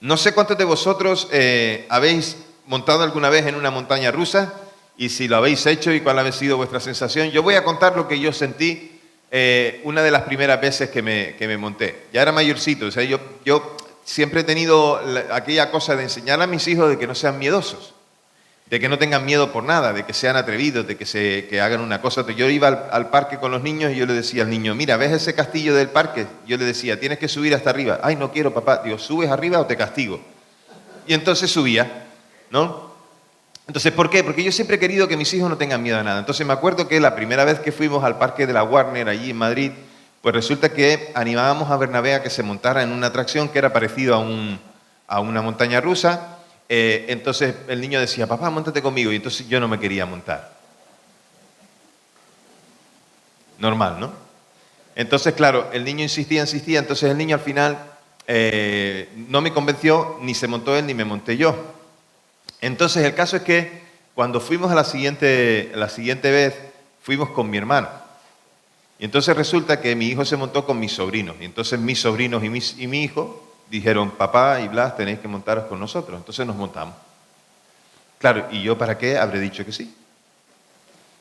No sé cuántos de vosotros habéis montado alguna vez en una montaña rusa y si lo habéis hecho y cuál ha sido vuestra sensación. Yo voy a contar lo que yo sentí una de las primeras veces que me monté. Ya era mayorcito, o sea, yo siempre he tenido aquella cosa de enseñar a mis hijos de que no sean miedosos, de que no tengan miedo por nada, de que sean atrevidos, de que hagan una cosa. Yo iba al parque con los niños y yo le decía al niño, mira, ¿ves ese castillo del parque? Yo le decía, tienes que subir hasta arriba. Ay, no quiero, papá. Digo, ¿subes arriba o te castigo? Y entonces subía, ¿no? Entonces, ¿por qué? Porque yo siempre he querido que mis hijos no tengan miedo a nada. Entonces me acuerdo que la primera vez que fuimos al parque de la Warner, allí en Madrid, pues resulta que animábamos a Bernabé a que se montara en una atracción que era parecido a una montaña rusa. Entonces el niño decía, papá, móntate conmigo. Y entonces yo no me quería montar. Normal, ¿no? Entonces, claro, el niño insistía. Entonces el niño al final no me convenció, ni se montó él, ni me monté yo. Entonces el caso es que cuando fuimos la siguiente vez, fuimos con mi hermano. Y entonces resulta que mi hijo se montó con mis sobrinos. Y entonces mis sobrinos y mi hijo dijeron, papá y Blas, tenéis que montaros con nosotros. Entonces nos montamos. Claro, ¿y yo para qué habré dicho que sí?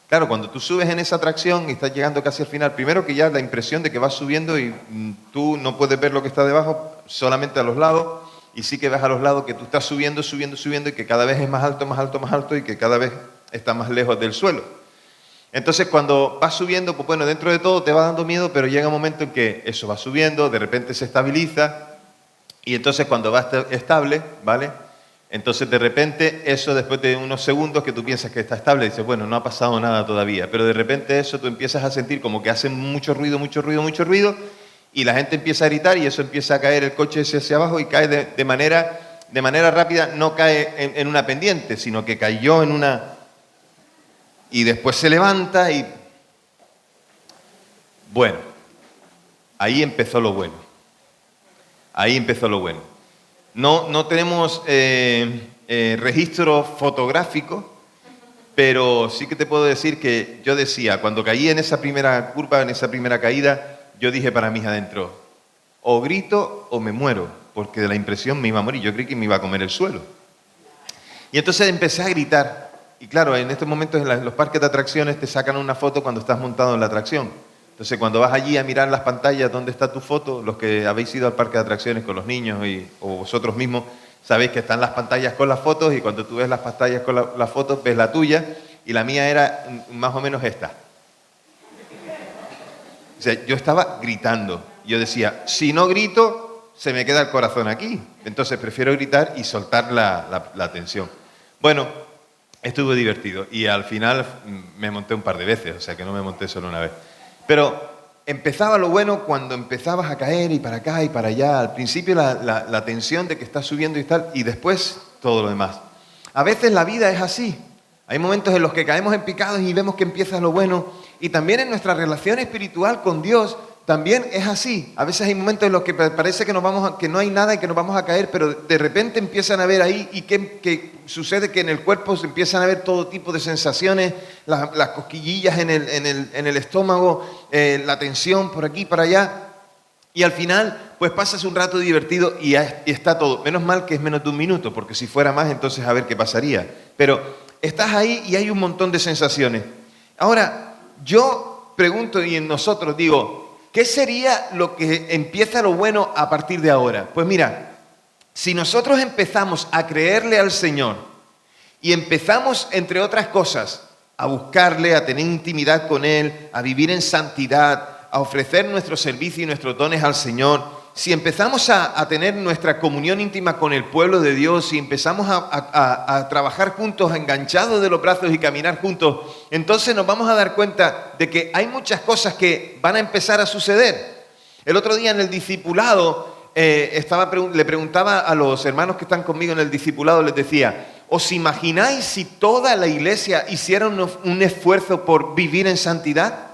Claro, cuando tú subes en esa atracción y estás llegando casi al final, primero que ya la impresión de que vas subiendo y tú no puedes ver lo que está debajo, solamente a los lados, y sí que ves a los lados que tú estás subiendo y que cada vez es más alto y que cada vez está más lejos del suelo. Entonces cuando vas subiendo, pues bueno, dentro de todo te va dando miedo, pero llega un momento en que eso va subiendo, de repente se estabiliza, y entonces cuando va estable, ¿vale? Entonces de repente eso después de unos segundos que tú piensas que está estable, dices, bueno, no ha pasado nada todavía, pero de repente eso tú empiezas a sentir como que hace mucho ruido, y la gente empieza a gritar y eso empieza a caer el coche hacia abajo y cae de manera rápida, no cae en una pendiente, sino que cayó en una... Y después se levanta y... Bueno, ahí empezó lo bueno. No tenemos registro fotográfico, pero sí que te puedo decir que yo decía, cuando caí en esa primera curva, en esa primera caída, yo dije para mí adentro, o grito o me muero, porque de la impresión me iba a morir, yo creí que me iba a comer el suelo. Y entonces empecé a gritar, y claro, en estos momentos en los parques de atracciones te sacan una foto cuando estás montado en la atracción. Entonces cuando vas allí a mirar las pantallas donde está tu foto, los que habéis ido al parque de atracciones con los niños o vosotros mismos, sabéis que están las pantallas con las fotos y cuando tú ves las pantallas con las fotos, ves la tuya y la mía era más o menos esta. O sea, yo estaba gritando. Yo decía, si no grito, se me queda el corazón aquí. Entonces prefiero gritar y soltar la tensión. Bueno, estuvo divertido y al final me monté un par de veces, o sea que no me monté solo una vez. Pero empezaba lo bueno cuando empezabas a caer y para acá y para allá. Al principio la tensión de que estás subiendo y tal, y después todo lo demás. A veces la vida es así. Hay momentos en los que caemos en picados y vemos que empieza lo bueno. Y también en nuestra relación espiritual con Dios también es así. A veces hay momentos en los que parece que no hay nada y que nos vamos a caer, pero de repente empiezan a ver ahí y que sucede que en el cuerpo se empiezan a ver todo tipo de sensaciones, las cosquillillas en el estómago, la tensión por aquí, para allá. Y al final, pues pasas un rato divertido y está todo. Menos mal que es menos de un minuto, porque si fuera más, entonces a ver qué pasaría. Pero estás ahí y hay un montón de sensaciones. Ahora, yo pregunto y en nosotros digo, ¿qué sería lo que empieza lo bueno a partir de ahora? Pues mira, si nosotros empezamos a creerle al Señor y empezamos, entre otras cosas, a buscarle, a tener intimidad con Él, a vivir en santidad, a ofrecer nuestro servicio y nuestros dones al Señor, si empezamos a tener nuestra comunión íntima con el pueblo de Dios, si empezamos a trabajar juntos, enganchados de los brazos y caminar juntos, entonces nos vamos a dar cuenta de que hay muchas cosas que van a empezar a suceder. El otro día en el discipulado, le preguntaba a los hermanos que están conmigo en el discipulado, les decía, ¿os imagináis si toda la iglesia hiciera un esfuerzo por vivir en santidad?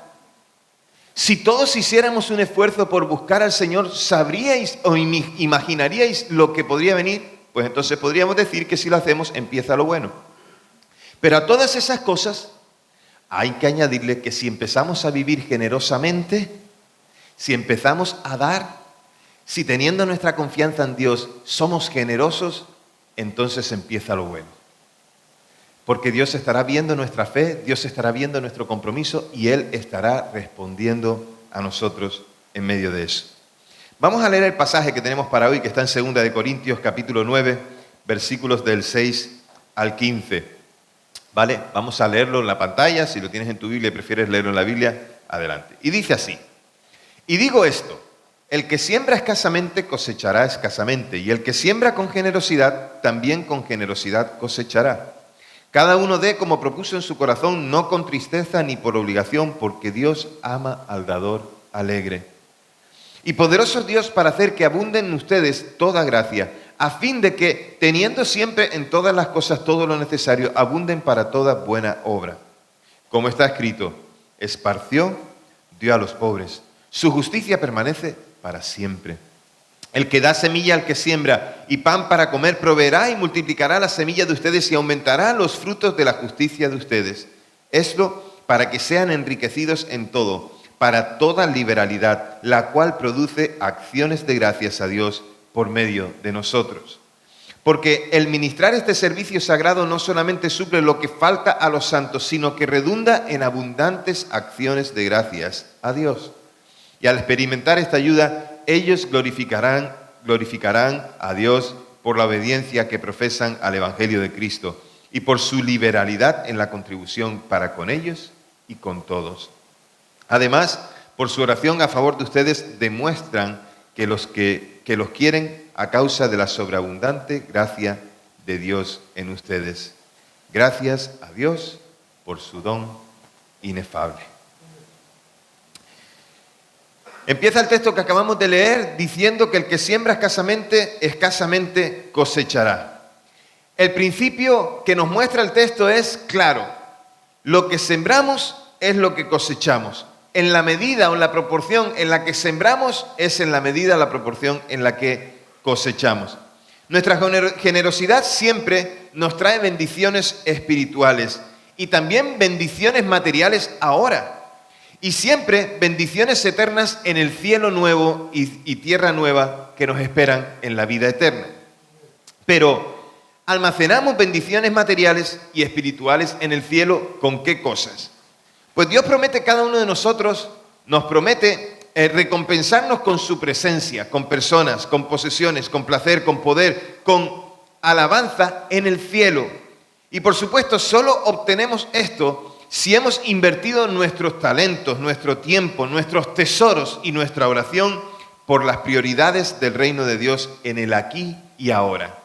Si todos hiciéramos un esfuerzo por buscar al Señor, ¿sabríais o imaginaríais lo que podría venir? Pues entonces podríamos decir que si lo hacemos, empieza lo bueno. Pero a todas esas cosas hay que añadirle que si empezamos a vivir generosamente, si empezamos a dar, Si teniendo nuestra confianza en Dios somos generosos, entonces empieza lo bueno. Porque Dios estará viendo nuestra fe, Dios estará viendo nuestro compromiso y Él estará respondiendo a nosotros en medio de eso. Vamos a leer el pasaje que tenemos para hoy, que está en 2 de Corintios, capítulo 9, versículos del 6 al 15. ¿Vale? Vamos a leerlo en la pantalla. Si lo tienes en tu Biblia y prefieres leerlo en la Biblia, adelante. Y dice así: y digo esto, el que siembra escasamente cosechará escasamente, y el que siembra con generosidad, también con generosidad cosechará. Cada uno dé como propuso en su corazón, no con tristeza ni por obligación, porque Dios ama al dador alegre. Y poderoso es Dios para hacer que abunden en ustedes toda gracia, a fin de que, teniendo siempre en todas las cosas todo lo necesario, abunden para toda buena obra. Como está escrito, esparció, dio a los pobres, su justicia permanece para siempre. El que da semilla al que siembra y pan para comer proveerá y multiplicará la semilla de ustedes y aumentará los frutos de la justicia de ustedes. Esto para que sean enriquecidos en todo, para toda liberalidad, la cual produce acciones de gracias a Dios por medio de nosotros. Porque el ministrar este servicio sagrado no solamente suple lo que falta a los santos, sino que redunda en abundantes acciones de gracias a Dios. Y al experimentar esta ayuda, ellos glorificarán a Dios por la obediencia que profesan al Evangelio de Cristo y por su liberalidad en la contribución para con ellos y con todos. Además, por su oración a favor de ustedes, demuestran que los quieren a causa de la sobreabundante gracia de Dios en ustedes. Gracias a Dios por su don inefable. Empieza el texto que acabamos de leer diciendo que el que siembra escasamente, escasamente cosechará. El principio que nos muestra el texto es claro. Lo que sembramos es lo que cosechamos. En la medida o en la proporción en la que sembramos es en la medida, la proporción en la que cosechamos. Nuestra generosidad siempre nos trae bendiciones espirituales y también bendiciones materiales ahora. Y siempre bendiciones eternas en el cielo nuevo y tierra nueva que nos esperan en la vida eterna. Pero almacenamos bendiciones materiales y espirituales en el cielo, ¿con qué cosas? Pues Dios promete, cada uno de nosotros nos promete recompensarnos con su presencia, con personas, con posesiones, con placer, con poder, con alabanza en el cielo. Y por supuesto, solo obtenemos esto si hemos invertido nuestros talentos, nuestro tiempo, nuestros tesoros y nuestra oración por las prioridades del reino de Dios en el aquí y ahora.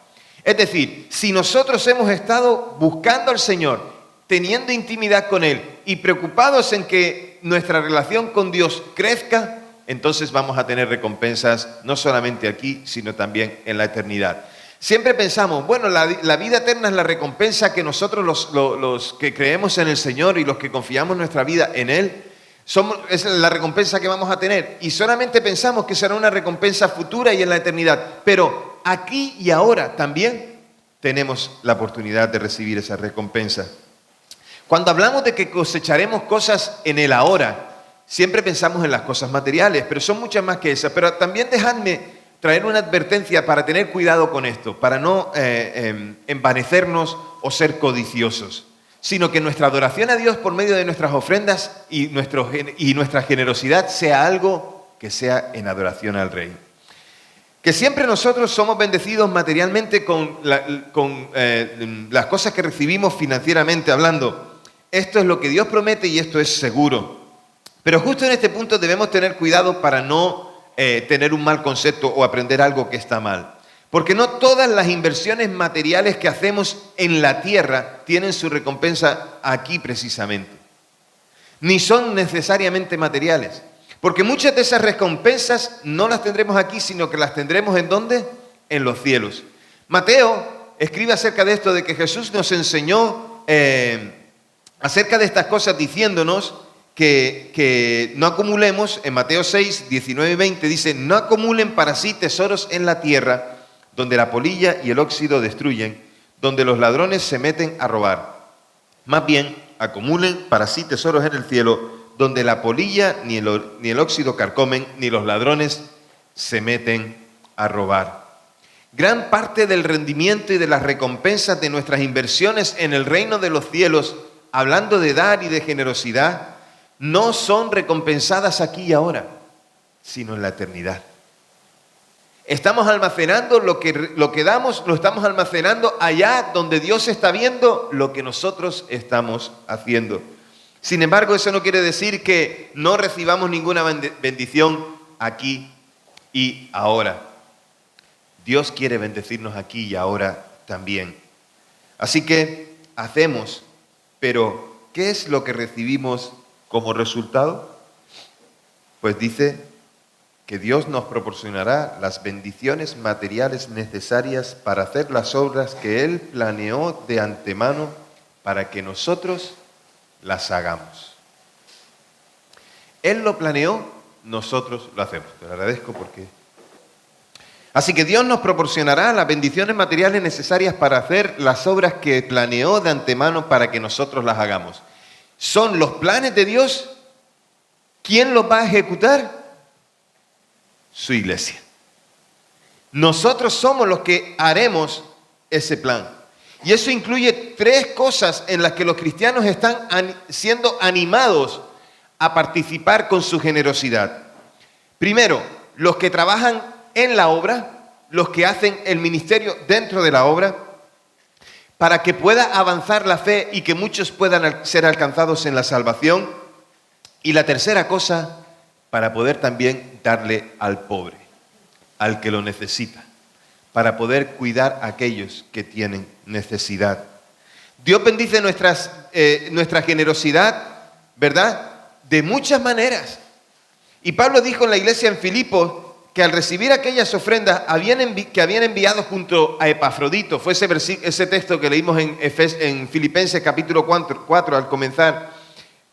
Es decir, si nosotros hemos estado buscando al Señor, teniendo intimidad con Él y preocupados en que nuestra relación con Dios crezca, entonces vamos a tener recompensas no solamente aquí, sino también en la eternidad. Siempre pensamos, bueno, la vida eterna es la recompensa que nosotros los que creemos en el Señor y los que confiamos nuestra vida en Él, es la recompensa que vamos a tener. Y solamente pensamos que será una recompensa futura y en la eternidad. Pero aquí y ahora también tenemos la oportunidad de recibir esa recompensa. Cuando hablamos de que cosecharemos cosas en el ahora, siempre pensamos en las cosas materiales, pero son muchas más que esas. Pero también dejadme traer una advertencia para tener cuidado con esto, para no envanecernos o ser codiciosos, sino que nuestra adoración a Dios por medio de nuestras ofrendas y nuestra generosidad sea algo que sea en adoración al Rey. Que siempre nosotros somos bendecidos materialmente con las cosas que recibimos financieramente hablando. Esto es lo que Dios promete y esto es seguro. Pero justo en este punto debemos tener cuidado para no tener un mal concepto o aprender algo que está mal. Porque no todas las inversiones materiales que hacemos en la tierra tienen su recompensa aquí precisamente. Ni son necesariamente materiales. Porque muchas de esas recompensas no las tendremos aquí, sino que las tendremos ¿en dónde? En los cielos. Mateo escribe acerca de esto, de que Jesús nos enseñó acerca de estas cosas diciéndonos que no acumulemos. En Mateo 6, 19 y 20 dice: no acumulen para sí tesoros en la tierra, donde la polilla y el óxido destruyen, donde los ladrones se meten a robar. Más bien, acumulen para sí tesoros en el cielo, donde la polilla ni el óxido carcomen, ni los ladrones se meten a robar. Gran parte del rendimiento y de las recompensas de nuestras inversiones en el reino de los cielos, hablando de dar y de generosidad, no son recompensadas aquí y ahora, sino en la eternidad. Estamos almacenando lo que damos, lo estamos almacenando allá donde Dios está viendo lo que nosotros estamos haciendo. Sin embargo, eso no quiere decir que no recibamos ninguna bendición aquí y ahora. Dios quiere bendecirnos aquí y ahora también. Así que hacemos, pero ¿qué es lo que recibimos como resultado? Pues dice que Dios nos proporcionará las bendiciones materiales necesarias para hacer las obras que Él planeó de antemano para que nosotros las hagamos. Él lo planeó, nosotros lo hacemos. Te lo agradezco porque... Así que Dios nos proporcionará las bendiciones materiales necesarias para hacer las obras que planeó de antemano para que nosotros las hagamos. ¿Son los planes de Dios? ¿Quién los va a ejecutar? Su iglesia. Nosotros somos los que haremos ese plan. Y eso incluye 3 cosas en las que los cristianos están siendo animados a participar con su generosidad. Primero, los que trabajan en la obra, los que hacen el ministerio dentro de la obra, para que pueda avanzar la fe y que muchos puedan ser alcanzados en la salvación. Y la tercera cosa, para poder también darle al pobre, al que lo necesita, para poder cuidar a aquellos que tienen necesidad. Dios bendice nuestra generosidad, ¿verdad? De muchas maneras. Y Pablo dijo en la iglesia en Filipos que al recibir aquellas ofrendas que habían enviado junto a Epafrodito, fue ese texto que leímos en Filipenses capítulo 4 al comenzar.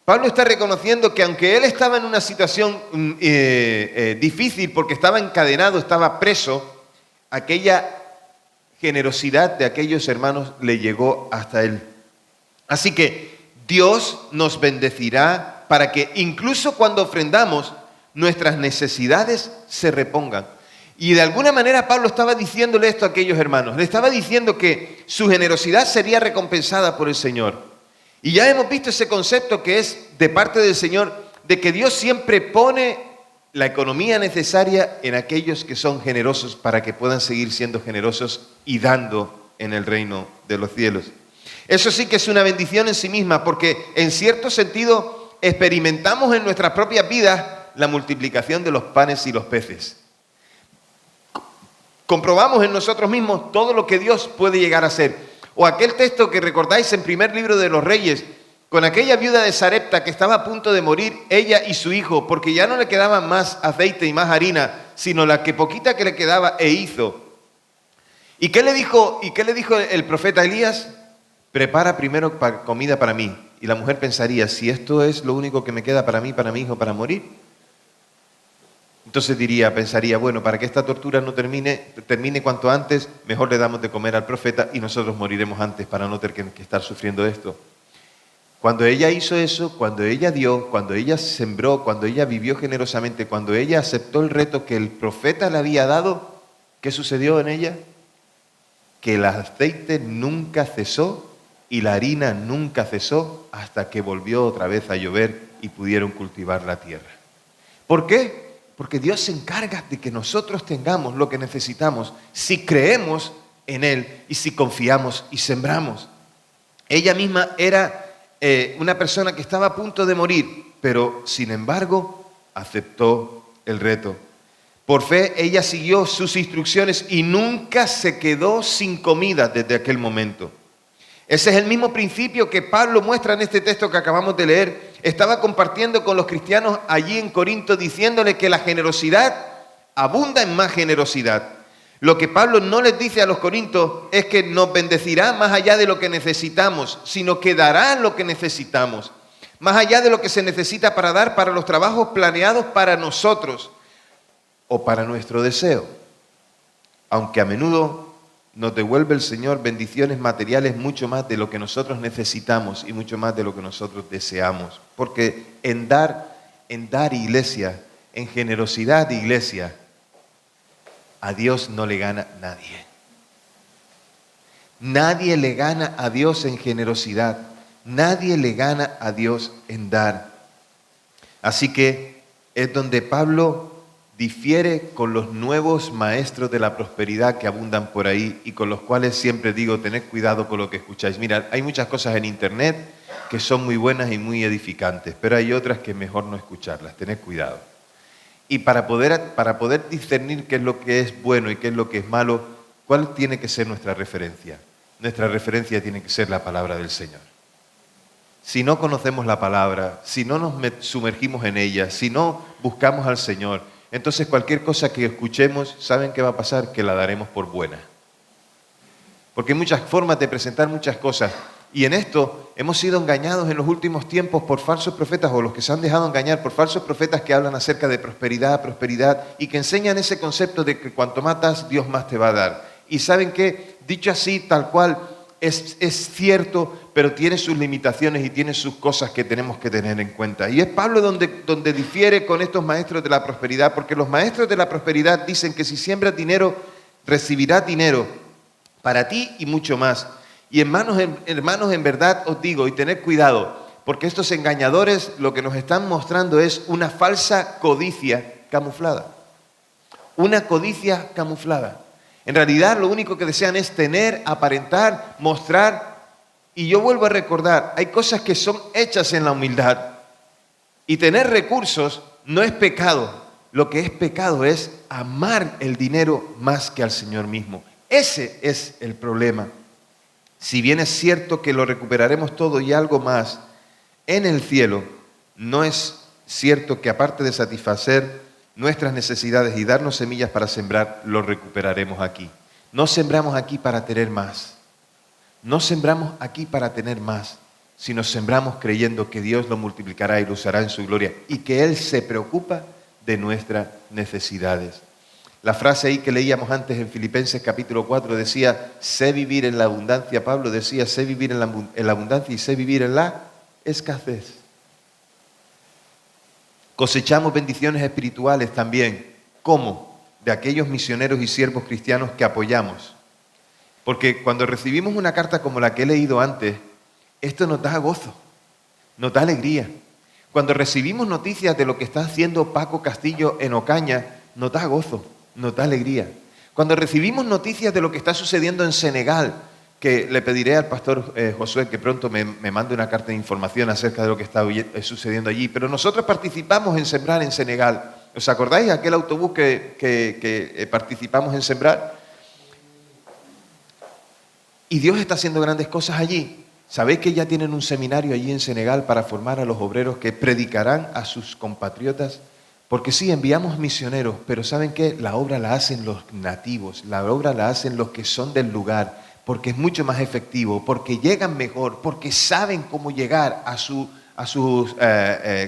Pablo está reconociendo que aunque él estaba en una situación difícil porque estaba encadenado, estaba preso, aquella generosidad de aquellos hermanos le llegó hasta él. Así que Dios nos bendecirá para que incluso cuando ofrendamos, nuestras necesidades se repongan. Y de alguna manera Pablo estaba diciéndole esto a aquellos hermanos. Le estaba diciendo que su generosidad sería recompensada por el Señor. Y ya hemos visto ese concepto que es de parte del Señor, de que Dios siempre pone la economía necesaria en aquellos que son generosos para que puedan seguir siendo generosos y dando en el reino de los cielos. Eso sí que es una bendición en sí misma, porque en cierto sentido experimentamos en nuestras propias vidas la multiplicación de los panes y los peces. Comprobamos en nosotros mismos todo lo que Dios puede llegar a hacer. O aquel texto que recordáis en primer libro de los Reyes, con aquella viuda de Sarepta que estaba a punto de morir, ella y su hijo, porque ya no le quedaba más aceite y más harina, sino la que poquita que le quedaba e hizo. ¿Y qué le dijo el profeta Elías? Prepara primero comida para mí. Y la mujer pensaría, si esto es lo único que me queda para mí, para mi hijo, para morir. Entonces pensaría, bueno, para que esta tortura no termine cuanto antes, mejor le damos de comer al profeta y nosotros moriremos antes para no tener que estar sufriendo esto. Cuando ella hizo eso, cuando ella dio, cuando ella sembró, cuando ella vivió generosamente, cuando ella aceptó el reto que el profeta le había dado, ¿qué sucedió en ella? Que el aceite nunca cesó y la harina nunca cesó hasta que volvió otra vez a llover y pudieron cultivar la tierra. ¿Por qué? Porque Dios se encarga de que nosotros tengamos lo que necesitamos si creemos en Él y si confiamos y sembramos. Ella misma era una persona que estaba a punto de morir, pero sin embargo aceptó el reto. Por fe ella siguió sus instrucciones y nunca se quedó sin comida desde aquel momento. Ese es el mismo principio que Pablo muestra en este texto que acabamos de leer. Estaba compartiendo con los cristianos allí en Corinto diciéndole que la generosidad abunda en más generosidad. Lo que Pablo no les dice a los corintios es que nos bendecirá más allá de lo que necesitamos, sino que dará lo que necesitamos. Más allá de lo que se necesita para dar para los trabajos planeados para nosotros o para nuestro deseo. Aunque a menudo nos devuelve el Señor bendiciones materiales mucho más de lo que nosotros necesitamos y mucho más de lo que nosotros deseamos. Porque en dar iglesia, en generosidad iglesia, a Dios no le gana nadie. Nadie le gana a Dios en generosidad. Nadie le gana a Dios en dar. Así que es donde Pablo difiere con los nuevos maestros de la prosperidad que abundan por ahí y con los cuales siempre digo, tened cuidado con lo que escucháis. Mira, hay muchas cosas en internet que son muy buenas y muy edificantes, pero hay otras que es mejor no escucharlas, tened cuidado. Y para poder discernir qué es lo que es bueno y qué es lo que es malo, ¿cuál tiene que ser nuestra referencia? Nuestra referencia tiene que ser la palabra del Señor. Si no conocemos la palabra, si no nos sumergimos en ella, si no buscamos al Señor, entonces cualquier cosa que escuchemos, ¿saben qué va a pasar? Que la daremos por buena. Porque hay muchas formas de presentar muchas cosas. Y en esto hemos sido engañados en los últimos tiempos por falsos profetas o los que se han dejado engañar por falsos profetas que hablan acerca de prosperidad y que enseñan ese concepto de que cuanto más das, Dios más te va a dar. Y ¿saben qué? Dicho así, tal cual, es cierto, pero tiene sus limitaciones y tiene sus cosas que tenemos que tener en cuenta. Y es Pablo donde difiere con estos maestros de la prosperidad, porque los maestros de la prosperidad dicen que si siembras dinero, recibirás dinero para ti y mucho más. Y hermanos, en verdad os digo, y tened cuidado, porque estos engañadores lo que nos están mostrando es una falsa codicia camuflada. Una codicia camuflada. En realidad lo único que desean es tener, aparentar, mostrar. Y yo vuelvo a recordar, hay cosas que son hechas en la humildad. Y tener recursos no es pecado. Lo que es pecado es amar el dinero más que al Señor mismo. Ese es el problema. Si bien es cierto que lo recuperaremos todo y algo más en el cielo, no es cierto que aparte de satisfacer nuestras necesidades y darnos semillas para sembrar, lo recuperaremos aquí. No sembramos aquí para tener más. No sembramos aquí para tener más, sino sembramos creyendo que Dios lo multiplicará y lo usará en su gloria y que Él se preocupa de nuestras necesidades. La frase ahí que leíamos antes en Filipenses capítulo 4 decía, sé vivir en la abundancia. Pablo decía, sé vivir en la abundancia y sé vivir en la escasez. Cosechamos bendiciones espirituales también. ¿Cómo? De aquellos misioneros y siervos cristianos que apoyamos. Porque cuando recibimos una carta como la que he leído antes, esto nos da gozo, nos da alegría. Cuando recibimos noticias de lo que está haciendo Paco Castillo en Ocaña, nos da gozo, nos da alegría. Cuando recibimos noticias de lo que está sucediendo en Senegal, que le pediré al pastor Josué que pronto me mande una carta de información acerca de lo que está sucediendo allí, pero nosotros participamos en Sembrar en Senegal. ¿Os acordáis de aquel autobús que participamos en Sembrar? Y Dios está haciendo grandes cosas allí. ¿Sabéis que ya tienen un seminario allí en Senegal para formar a los obreros que predicarán a sus compatriotas? Porque sí, enviamos misioneros, pero ¿saben qué? La obra la hacen los nativos, la obra la hacen los que son del lugar, porque es mucho más efectivo, porque llegan mejor, porque saben cómo llegar a sus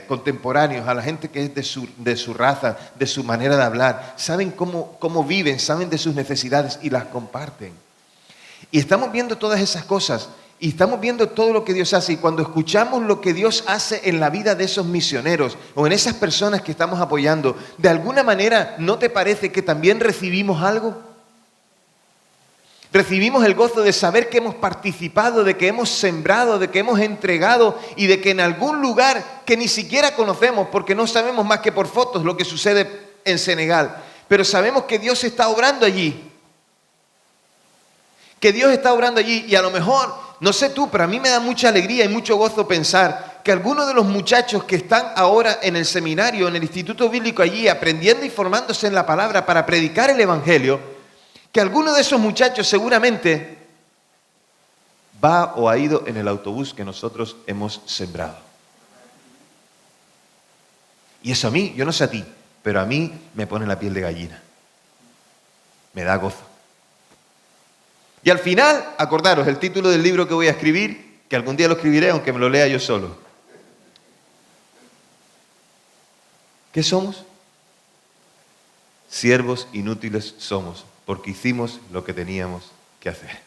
contemporáneos, a la gente que es de su raza, de su manera de hablar. Saben cómo viven, saben de sus necesidades y las comparten. Y estamos viendo todas esas cosas. Y estamos viendo todo lo que Dios hace. Y cuando escuchamos lo que Dios hace en la vida de esos misioneros o en esas personas que estamos apoyando, ¿de alguna manera no te parece que también recibimos algo? Recibimos el gozo de saber que hemos participado, de que hemos sembrado, de que hemos entregado y de que en algún lugar que ni siquiera conocemos, porque no sabemos más que por fotos lo que sucede en Senegal, pero sabemos que Dios está obrando allí. Que Dios está obrando allí y a lo mejor, no sé tú, pero a mí me da mucha alegría y mucho gozo pensar que algunos de los muchachos que están ahora en el seminario, en el Instituto Bíblico allí, aprendiendo y formándose en la palabra para predicar el Evangelio, que alguno de esos muchachos seguramente va o ha ido en el autobús que nosotros hemos sembrado. Y eso a mí, yo no sé a ti, pero a mí me pone la piel de gallina. Me da gozo. Y al final, acordaros, el título del libro que voy a escribir, que algún día lo escribiré, aunque me lo lea yo solo. ¿Qué somos? Siervos inútiles somos, porque hicimos lo que teníamos que hacer.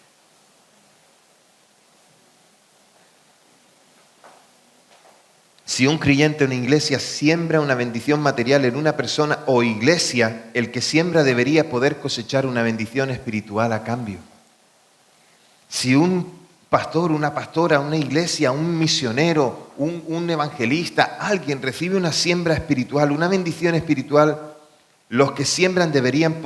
Si un creyente en una iglesia siembra una bendición material en una persona o iglesia, el que siembra debería poder cosechar una bendición espiritual a cambio. Si un pastor, una pastora, una iglesia, un misionero, un evangelista, alguien recibe una siembra espiritual, una bendición espiritual, los que siembran deberían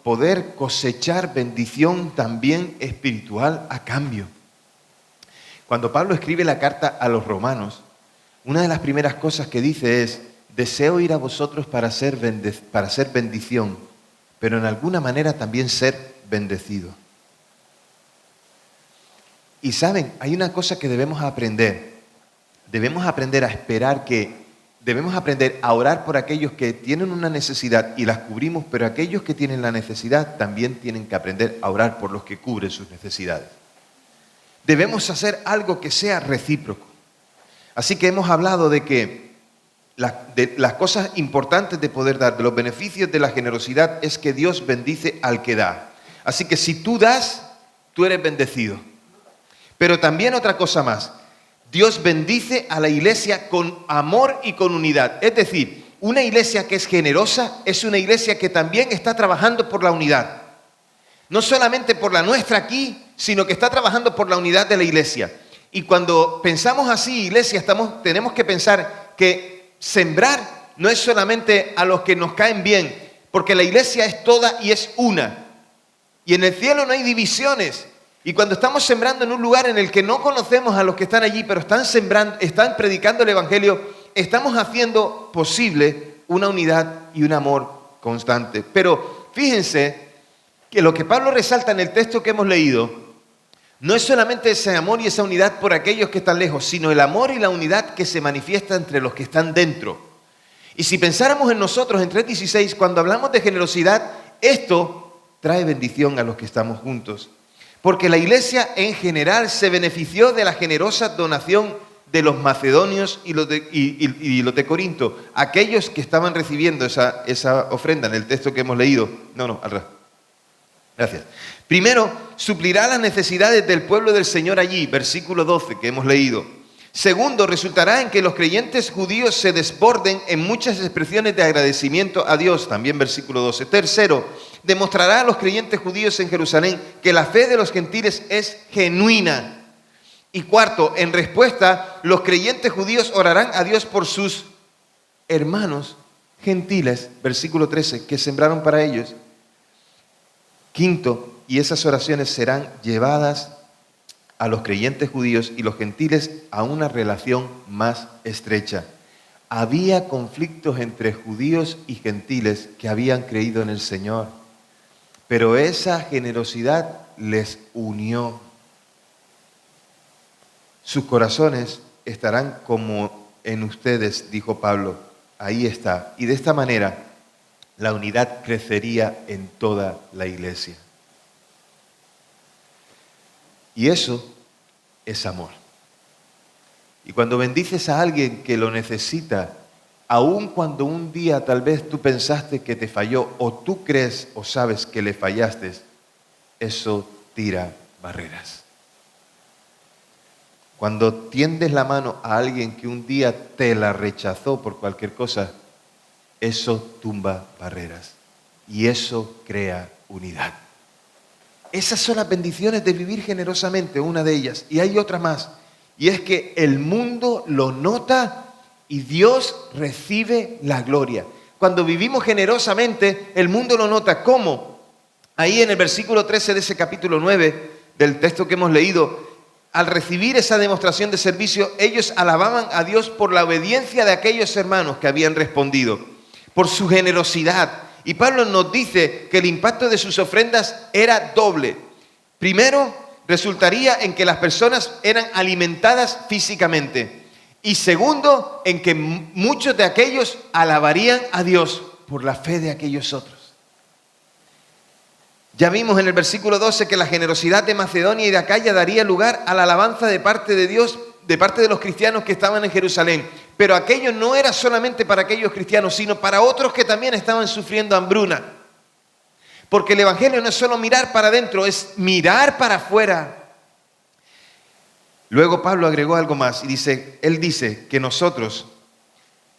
poder cosechar bendición también espiritual a cambio. Cuando Pablo escribe la carta a los romanos, una de las primeras cosas que dice es: deseo ir a vosotros para ser bendición, pero en alguna manera también ser bendecido. Y saben, hay una cosa que debemos aprender. Debemos aprender a esperar debemos aprender a orar por aquellos que tienen una necesidad y las cubrimos, pero aquellos que tienen la necesidad también tienen que aprender a orar por los que cubren sus necesidades. Debemos hacer algo que sea recíproco. Así que hemos hablado de las cosas importantes de poder dar, de los beneficios de la generosidad, es que Dios bendice al que da. Así que si tú das, tú eres bendecido. Pero también otra cosa más, Dios bendice a la iglesia con amor y con unidad. Es decir, una iglesia que es generosa es una iglesia que también está trabajando por la unidad. No solamente por la nuestra aquí, sino que está trabajando por la unidad de la iglesia. Y cuando pensamos así, iglesia, tenemos que pensar que sembrar no es solamente a los que nos caen bien, porque la iglesia es toda y es una. Y en el cielo no hay divisiones. Y cuando estamos sembrando en un lugar en el que no conocemos a los que están allí, pero están predicando el evangelio, estamos haciendo posible una unidad y un amor constante. Pero fíjense que lo que Pablo resalta en el texto que hemos leído no es solamente ese amor y esa unidad por aquellos que están lejos, sino el amor y la unidad que se manifiesta entre los que están dentro. Y si pensáramos en nosotros en 3:16, cuando hablamos de generosidad, esto trae bendición a los que estamos juntos. Porque la iglesia en general se benefició de la generosa donación de los macedonios y los de Corinto, aquellos que estaban recibiendo esa ofrenda en el texto que hemos leído. Al revés. Gracias. Primero, suplirá las necesidades del pueblo del Señor allí, versículo 12 que hemos leído. Segundo, resultará en que los creyentes judíos se desborden en muchas expresiones de agradecimiento a Dios, también versículo 12. Tercero, demostrará a los creyentes judíos en Jerusalén que la fe de los gentiles es genuina. Y cuarto, en respuesta, los creyentes judíos orarán a Dios por sus hermanos gentiles, versículo 13, que sembraron para ellos. Quinto, y esas oraciones serán llevadas a los creyentes judíos y los gentiles a una relación más estrecha. Había conflictos entre judíos y gentiles que habían creído en el Señor, pero esa generosidad les unió. Sus corazones estarán como en ustedes, dijo Pablo. Ahí está. Y de esta manera, la unidad crecería en toda la iglesia. Y eso es amor. Y cuando bendices a alguien que lo necesita, aun cuando un día tal vez tú pensaste que te falló, o tú crees o sabes que le fallaste, eso tira barreras. Cuando tiendes la mano a alguien que un día te la rechazó por cualquier cosa, eso tumba barreras y eso crea unidad. Esas son las bendiciones de vivir generosamente, una de ellas. Y hay otra más, y es que el mundo lo nota y Dios recibe la gloria. Cuando vivimos generosamente, el mundo lo nota. ¿Cómo? Ahí en el versículo 13 de ese capítulo 9 del texto que hemos leído, al recibir esa demostración de servicio, ellos alababan a Dios por la obediencia de aquellos hermanos que habían respondido, por su generosidad. Y Pablo nos dice que el impacto de sus ofrendas era doble. Primero, resultaría en que las personas eran alimentadas físicamente. Y segundo, en que muchos de aquellos alabarían a Dios por la fe de aquellos otros. Ya vimos en el versículo 12 que la generosidad de Macedonia y de Acaya daría lugar a la alabanza de parte de Dios, de parte de los cristianos que estaban en Jerusalén. Pero aquello no era solamente para aquellos cristianos, sino para otros que también estaban sufriendo hambruna. Porque el evangelio no es solo mirar para adentro, es mirar para afuera. Luego Pablo agregó algo más y él dice que nosotros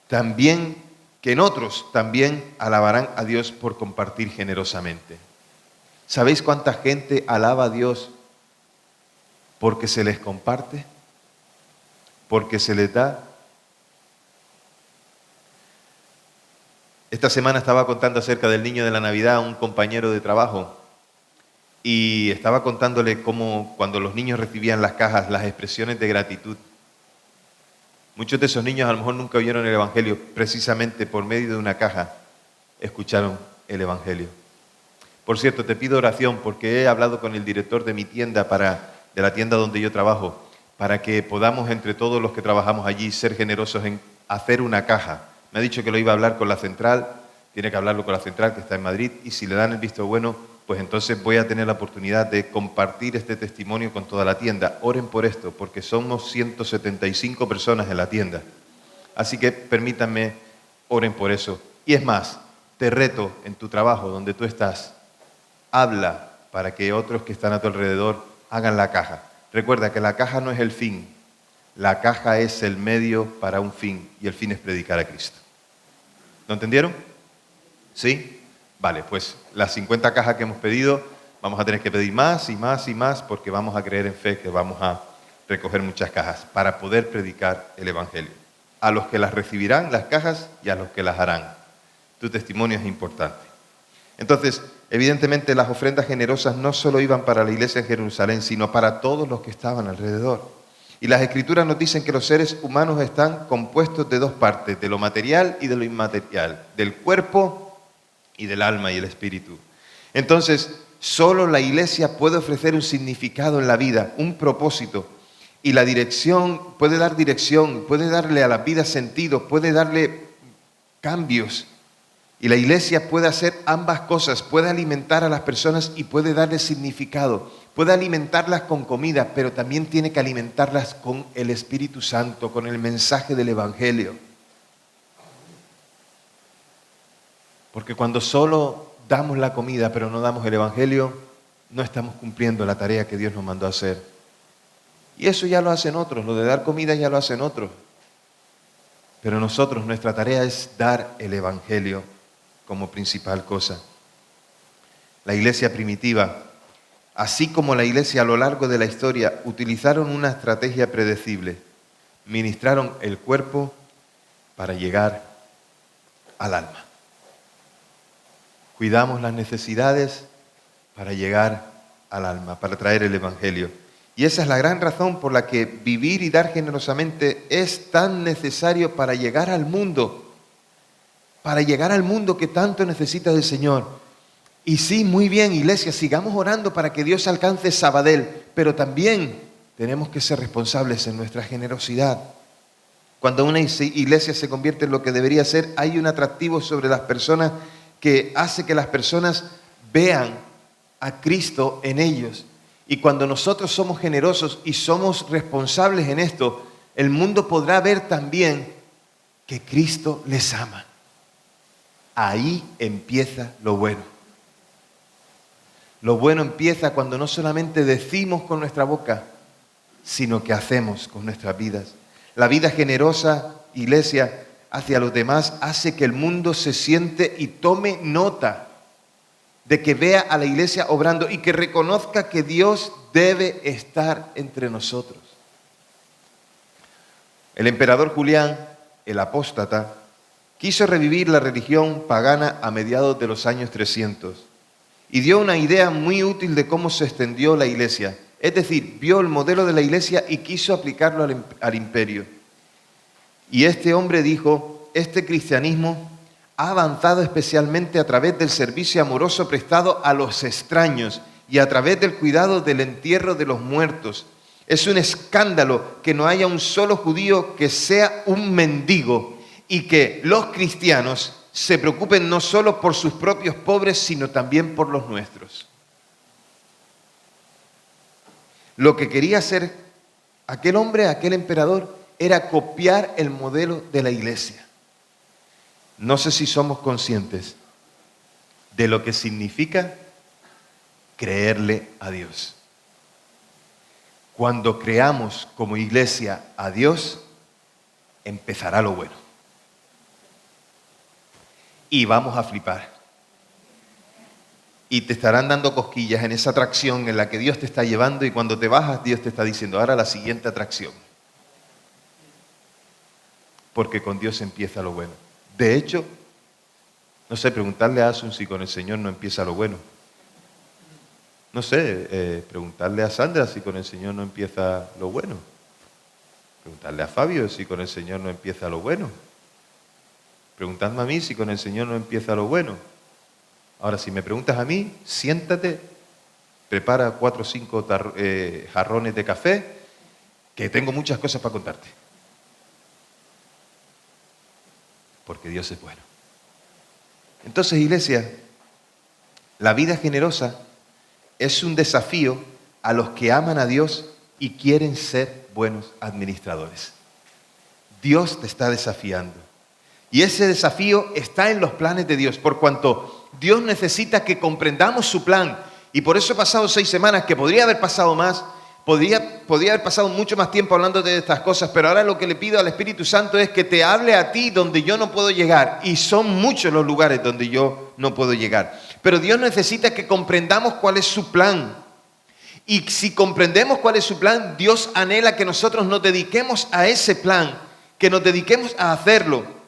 que en otros también alabarán a Dios por compartir generosamente. ¿Sabéis cuánta gente alaba a Dios porque se les comparte? Porque se les da. Esta semana estaba contando acerca del niño de la Navidad a un compañero de trabajo y estaba contándole cómo cuando los niños recibían las cajas, las expresiones de gratitud. Muchos de esos niños a lo mejor nunca oyeron el Evangelio, precisamente por medio de una caja escucharon el Evangelio. Por cierto, te pido oración porque he hablado con el director de mi tienda, de la tienda donde yo trabajo, para que podamos entre todos los que trabajamos allí ser generosos en hacer una caja. Me ha dicho que lo iba a hablar con la central, tiene que hablarlo con la central que está en Madrid, y si le dan el visto bueno, pues entonces voy a tener la oportunidad de compartir este testimonio con toda la tienda. Oren por esto, porque somos 175 personas en la tienda. Así que permítanme, oren por eso. Y es más, te reto en tu trabajo, donde tú estás, habla para que otros que están a tu alrededor hagan la caja. Recuerda que la caja no es el fin, la caja es el medio para un fin, y el fin es predicar a Cristo. ¿Lo entendieron? ¿Sí? Vale, pues las 50 cajas que hemos pedido, vamos a tener que pedir más y más y más, porque vamos a creer en fe que vamos a recoger muchas cajas para poder predicar el Evangelio. A los que las recibirán, las cajas, y a los que las harán. Tu testimonio es importante. Entonces, evidentemente las ofrendas generosas no solo iban para la iglesia en Jerusalén, sino para todos los que estaban alrededor. Y las Escrituras nos dicen que los seres humanos están compuestos de dos partes, de lo material y de lo inmaterial, del cuerpo y del alma y el espíritu. Entonces, solo la iglesia puede ofrecer un significado en la vida, un propósito, y la dirección, puede darle a la vida sentido, puede darle cambios. Y la iglesia puede hacer ambas cosas, puede alimentar a las personas y puede darle significado, puede alimentarlas con comida, pero también tiene que alimentarlas con el Espíritu Santo, con el mensaje del Evangelio. Porque cuando solo damos la comida pero no damos el Evangelio, no estamos cumpliendo la tarea que Dios nos mandó a hacer. Y eso ya lo hacen otros, lo de dar comida ya lo hacen otros. Pero nosotros, nuestra tarea es dar el Evangelio como principal cosa. La iglesia primitiva, así como la iglesia a lo largo de la historia, utilizaron una estrategia predecible. Ministraron el cuerpo para llegar al alma. Cuidamos las necesidades para llegar al alma, para traer el Evangelio. Y esa es la gran razón por la que vivir y dar generosamente es tan necesario para llegar al mundo que tanto necesita del Señor. Y sí, muy bien, iglesia, sigamos orando para que Dios alcance Sabadell, pero también tenemos que ser responsables en nuestra generosidad. Cuando una iglesia se convierte en lo que debería ser, hay un atractivo sobre las personas que hace que las personas vean a Cristo en ellos. Y cuando nosotros somos generosos y somos responsables en esto, el mundo podrá ver también que Cristo les ama. Ahí empieza lo bueno. Lo bueno empieza cuando no solamente decimos con nuestra boca, sino que hacemos con nuestras vidas. La vida generosa, iglesia, hacia los demás hace que el mundo se siente y tome nota de que vea a la iglesia obrando y que reconozca que Dios debe estar entre nosotros. El emperador Julián, el apóstata, quiso revivir la religión pagana a mediados de los años 300 y dio una idea muy útil de cómo se extendió la iglesia. Es decir, vio el modelo de la iglesia y quiso aplicarlo al imperio. Y este hombre dijo, este cristianismo ha avanzado especialmente a través del servicio amoroso prestado a los extraños y a través del cuidado del entierro de los muertos. Es un escándalo que no haya un solo judío que sea un mendigo y que los cristianos se preocupen no solo por sus propios pobres, sino también por los nuestros. Lo que quería hacer aquel hombre, aquel emperador, era copiar el modelo de la iglesia. No sé si somos conscientes de lo que significa creerle a Dios. Cuando creamos como iglesia a Dios, empezará lo bueno. y vamos a flipar. Y te estarán dando cosquillas en esa atracción en la que Dios te está llevando, y cuando te bajas, Dios te está diciendo, ahora la siguiente atracción. Porque con Dios empieza lo bueno. De hecho, no sé, preguntarle a Asun si con el Señor no empieza lo bueno. No sé, preguntarle a Sandra si con el Señor no empieza lo bueno. Preguntarle a Fabio si con el Señor no empieza lo bueno. Preguntadme a mí si con el Señor no empieza lo bueno. Ahora, si me preguntas a mí, siéntate, prepara 4 o 5 jarrones de café, que tengo muchas cosas para contarte. Porque Dios es bueno. Entonces, iglesia, la vida generosa es un desafío a los que aman a Dios y quieren ser buenos administradores. Dios te está desafiando. Y ese desafío está en los planes de Dios, por cuanto Dios necesita que comprendamos su plan. Y por eso he pasado 6 semanas, que podría haber pasado más, podría haber pasado mucho más tiempo hablando de estas cosas, pero ahora lo que le pido al Espíritu Santo es que te hable a ti donde yo no puedo llegar. Y son muchos los lugares donde yo no puedo llegar. Pero Dios necesita que comprendamos cuál es su plan. Y si comprendemos cuál es su plan, Dios anhela que nosotros nos dediquemos a ese plan, que nos dediquemos a hacerlo.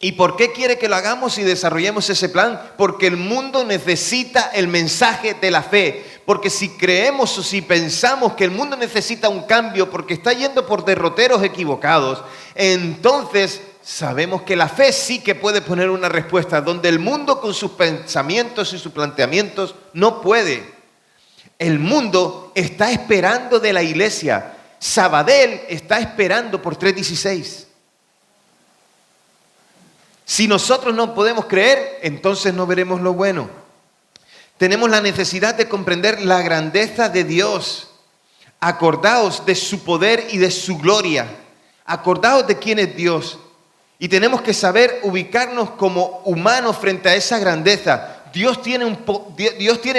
¿Y por qué quiere que lo hagamos y desarrollemos ese plan? Porque el mundo necesita el mensaje de la fe. Porque si creemos o si pensamos que el mundo necesita un cambio porque está yendo por derroteros equivocados, entonces sabemos que la fe sí que puede poner una respuesta donde el mundo con sus pensamientos y sus planteamientos no puede. El mundo está esperando de la iglesia. Sabadell está esperando por 316. Si nosotros no podemos creer, entonces no veremos lo bueno. Tenemos la necesidad de comprender la grandeza de Dios. Acordaos de su poder y de su gloria. Acordaos de quién es Dios. Y tenemos que saber ubicarnos como humanos frente a esa grandeza. Dios tiene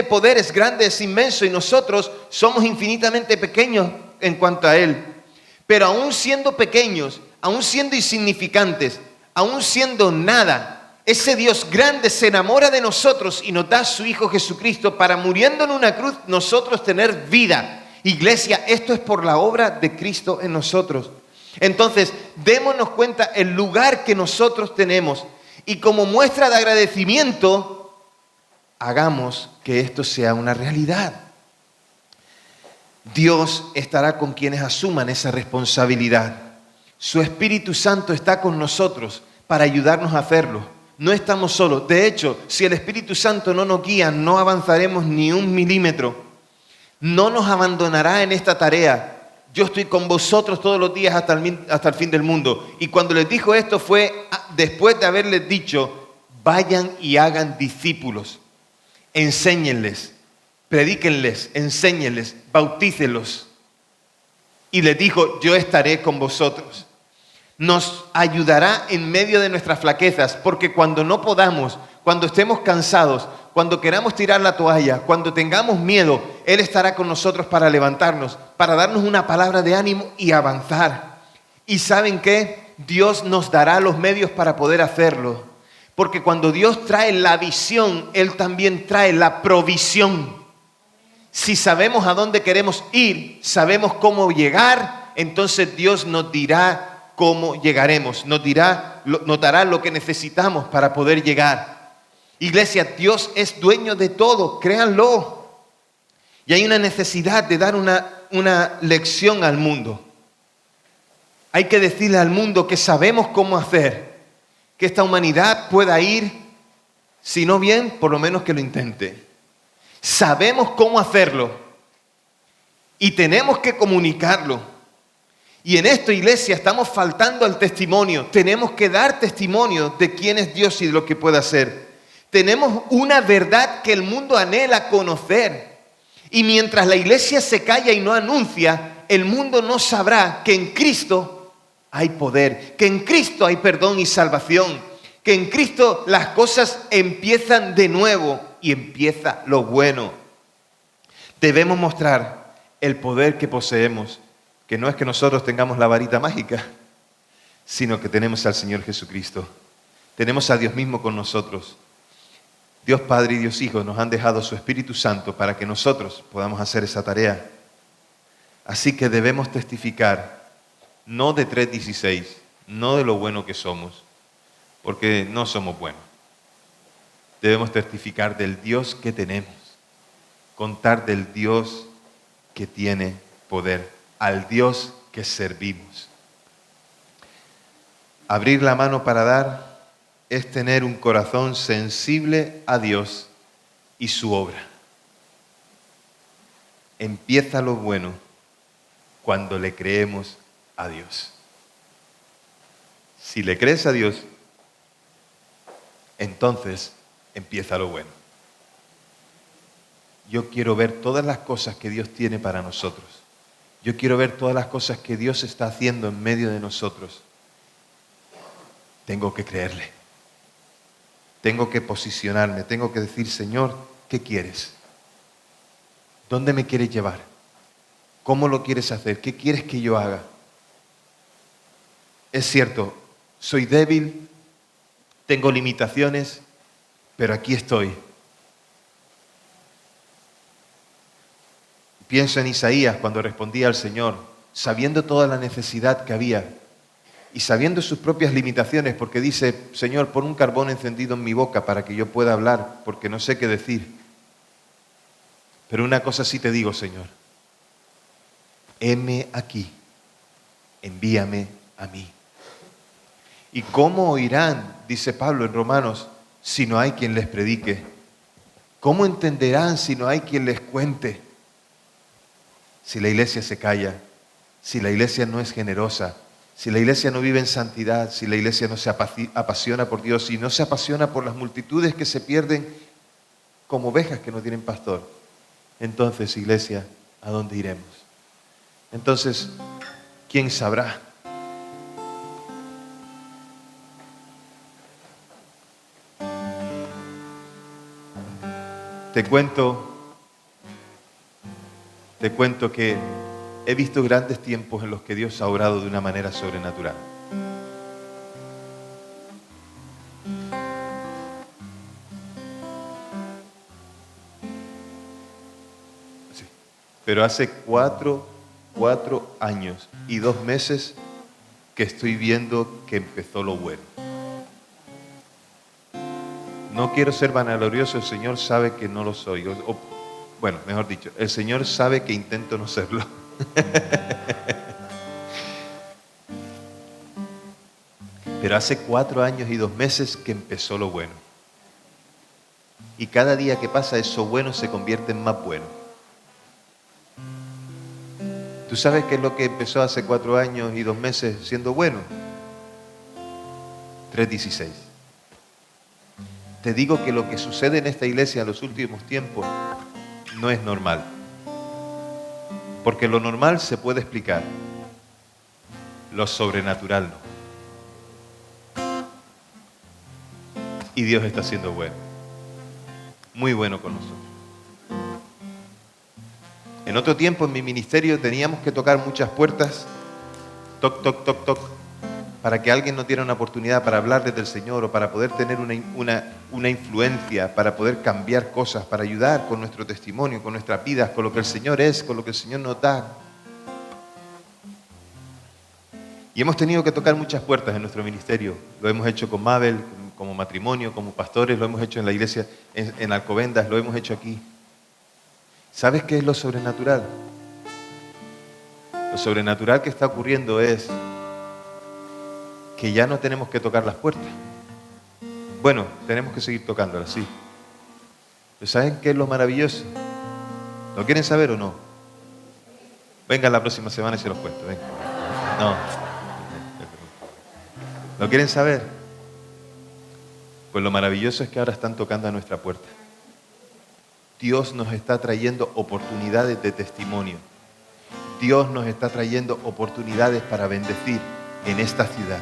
poderes grandes, inmensos, y nosotros somos infinitamente pequeños en cuanto a Él. Pero aún siendo pequeños, aún siendo insignificantes, aún siendo nada, ese Dios grande se enamora de nosotros y nos da a su Hijo Jesucristo para, muriendo en una cruz, nosotros tener vida. Iglesia, esto es por la obra de Cristo en nosotros. Entonces, démonos cuenta el lugar que nosotros tenemos y como muestra de agradecimiento, hagamos que esto sea una realidad. Dios estará con quienes asuman esa responsabilidad. Su Espíritu Santo está con nosotros para ayudarnos a hacerlo. No estamos solos. De hecho, si el Espíritu Santo no nos guía, no avanzaremos ni 1 milímetro. No nos abandonará en esta tarea. Yo estoy con vosotros todos los días hasta el fin del mundo. Y cuando les dijo esto fue después de haberles dicho, vayan y hagan discípulos. Enséñenles, predíquenles, enséñenles, bautícenlos. Y les dijo, yo estaré con vosotros. Nos ayudará en medio de nuestras flaquezas, porque cuando no podamos, cuando estemos cansados, cuando queramos tirar la toalla, cuando tengamos miedo, Él estará con nosotros para levantarnos, para darnos una palabra de ánimo y avanzar. ¿Y saben qué? Dios nos dará los medios para poder hacerlo, porque cuando Dios trae la visión, Él también trae la provisión. Si sabemos a dónde queremos ir, sabemos cómo llegar, entonces Dios nos dirá cómo llegaremos, nos dará lo que necesitamos para poder llegar. Iglesia, Dios es dueño de todo, créanlo. Y hay una necesidad de dar una lección al mundo. Hay que decirle al mundo que sabemos cómo hacer, que esta humanidad pueda ir, si no bien, por lo menos que lo intente. Sabemos cómo hacerlo y tenemos que comunicarlo. Y en esto, iglesia, estamos faltando al testimonio. Tenemos que dar testimonio de quién es Dios y de lo que puede hacer. Tenemos una verdad que el mundo anhela conocer. Y mientras la iglesia se calla y no anuncia, el mundo no sabrá que en Cristo hay poder, que en Cristo hay perdón y salvación, que en Cristo las cosas empiezan de nuevo y empieza lo bueno. Debemos mostrar el poder que poseemos, que no es que nosotros tengamos la varita mágica, sino que tenemos al Señor Jesucristo. Tenemos a Dios mismo con nosotros. Dios Padre y Dios Hijo nos han dejado su Espíritu Santo para que nosotros podamos hacer esa tarea. Así que debemos testificar, no de 3:16, no de lo bueno que somos, porque no somos buenos. Debemos testificar del Dios que tenemos, contar del Dios que tiene poder, al Dios que servimos. Abrir la mano para dar es tener un corazón sensible a Dios y su obra. Empieza lo bueno cuando le creemos a Dios. Si le crees a Dios, entonces empieza lo bueno. Yo quiero ver todas las cosas que Dios tiene para nosotros. Yo quiero ver todas las cosas que Dios está haciendo en medio de nosotros. Tengo que creerle. Tengo que posicionarme. Tengo que decir, Señor, ¿qué quieres? ¿Dónde me quieres llevar? ¿Cómo lo quieres hacer? ¿Qué quieres que yo haga? Es cierto, soy débil, tengo limitaciones, pero aquí estoy. Pienso en Isaías cuando respondía al Señor, sabiendo toda la necesidad que había y sabiendo sus propias limitaciones, porque dice, Señor, pon un carbón encendido en mi boca para que yo pueda hablar, porque no sé qué decir. Pero una cosa sí te digo, Señor, heme aquí, envíame a mí. ¿Y cómo oirán, dice Pablo en Romanos, si no hay quien les predique? ¿Cómo entenderán si no hay quien les cuente? Si la iglesia se calla, si la iglesia no es generosa, si la iglesia no vive en santidad, si la iglesia no se apasiona por Dios, si no se apasiona por las multitudes que se pierden como ovejas que no tienen pastor, entonces, iglesia, ¿a dónde iremos? Entonces, ¿quién sabrá? Te cuento que he visto grandes tiempos en los que Dios ha obrado de una manera sobrenatural. Sí. Pero hace 4 años y 2 meses que estoy viendo que empezó lo bueno. No quiero ser vanaglorioso, el Señor sabe que no lo soy. Bueno, mejor dicho, el Señor sabe que intento no serlo. Pero hace 4 años y 2 meses que empezó lo bueno. Y cada día que pasa eso bueno se convierte en más bueno. ¿Tú sabes qué es lo que empezó hace 4 años y 2 meses siendo bueno? 3:16. Te digo que lo que sucede en esta iglesia en los últimos tiempos no es normal. Porque lo normal se puede explicar, lo sobrenatural no. Y Dios está siendo bueno, muy bueno con nosotros. En otro tiempo en mi ministerio teníamos que tocar muchas puertas, toc, toc, toc, toc, para que alguien nos diera una oportunidad para hablarles del Señor o para poder tener una influencia, para poder cambiar cosas, para ayudar con nuestro testimonio, con nuestras vidas, con lo que el Señor es, con lo que el Señor nos da. Y hemos tenido que tocar muchas puertas en nuestro ministerio. Lo hemos hecho con Mabel, como matrimonio, como pastores, lo hemos hecho en la iglesia, en Alcobendas, lo hemos hecho aquí. ¿Sabes qué es lo sobrenatural? Lo sobrenatural que está ocurriendo es que ya no tenemos que tocar las puertas. Bueno, tenemos que seguir tocándolas, sí. Pero ¿saben qué es lo maravilloso? ¿Lo quieren saber o no? Vengan la próxima semana y se los cuento. Venga. No. ¿Lo quieren saber? Pues lo maravilloso es que ahora están tocando a nuestra puerta. Dios nos está trayendo oportunidades de testimonio. Dios nos está trayendo oportunidades para bendecir en esta ciudad.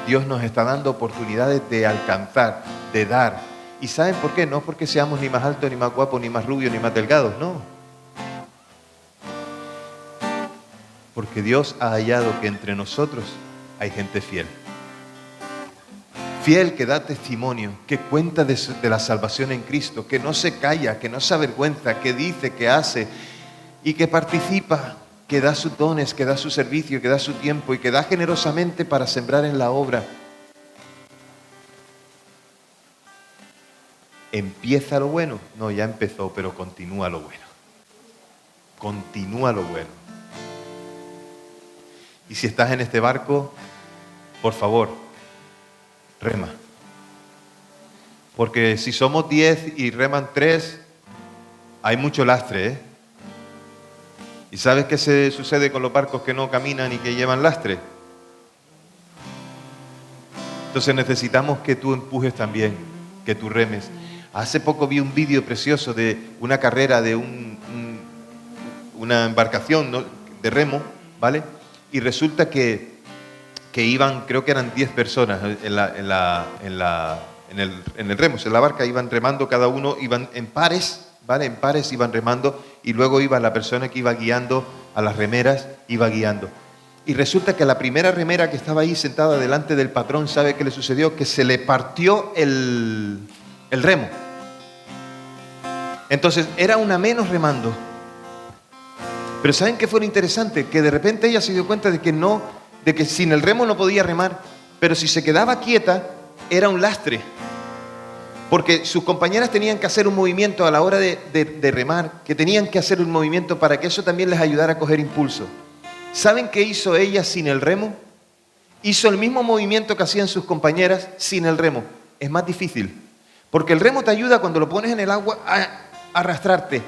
Dios nos está dando oportunidades de alcanzar, de dar. ¿Y saben por qué? No porque seamos ni más altos, ni más guapos, ni más rubios, ni más delgados, no. Porque Dios ha hallado que entre nosotros hay gente fiel. fiel, que da testimonio, que cuenta de la salvación en Cristo, que no se calla, que no se avergüenza, que dice, que hace y que participa, que da sus dones, que da su servicio, que da su tiempo y que da generosamente para sembrar en la obra. ¿Empieza lo bueno? No, ya empezó, pero continúa lo bueno. Continúa lo bueno. Y si estás en este barco, por favor, rema. Porque si somos 10 y reman 3, hay mucho lastre, ¿eh? ¿Y sabes qué se sucede con los barcos que no caminan y que llevan lastre? Entonces necesitamos que tú empujes también, que tú remes. Hace poco vi un vídeo precioso de una carrera de una embarcación, ¿no?, de remo, ¿vale? Y resulta que iban, creo que eran 10 personas en el remo, en la barca, iban remando cada uno, iban en pares, ¿vale? En pares iban remando y luego iba la persona que iba guiando a las remeras, iba guiando. Y resulta que la primera remera que estaba ahí sentada delante del patrón, ¿sabe qué le sucedió? Que se le partió el remo. Entonces era una menos remando. Pero ¿saben qué fue lo interesante? Que de repente ella se dio cuenta de que sin el remo no podía remar, pero si se quedaba quieta era un lastre. Porque sus compañeras tenían que hacer un movimiento a la hora de remar, que tenían que hacer un movimiento para que eso también les ayudara a coger impulso. ¿Saben qué hizo ella sin el remo? Hizo el mismo movimiento que hacían sus compañeras sin el remo. Es más difícil, porque el remo te ayuda cuando lo pones en el agua a arrastrarte,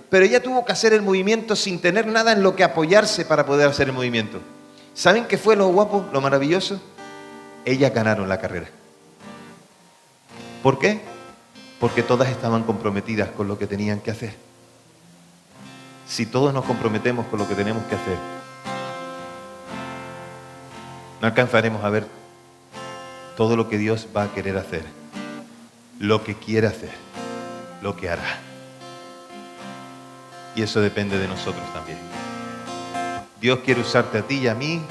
pero ella tuvo que hacer el movimiento sin tener nada en lo que apoyarse para poder hacer el movimiento. ¿Saben qué fue lo guapo, lo maravilloso? Ellas ganaron la carrera. ¿Por qué? Porque todas estaban comprometidas con lo que tenían que hacer. Si todos nos comprometemos con lo que tenemos que hacer, no alcanzaremos a ver todo lo que Dios va a querer hacer, lo que quiere hacer, lo que hará. Y eso depende de nosotros también. Dios quiere usarte a ti y a mí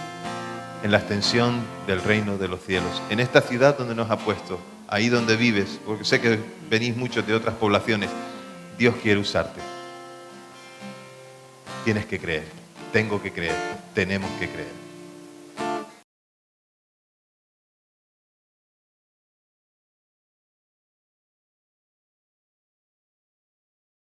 en la extensión del reino de los cielos, en esta ciudad donde nos ha puesto, ahí donde vives, porque sé que venís muchos de otras poblaciones. Dios quiere usarte. Tienes que creer, tengo que creer, tenemos que creer.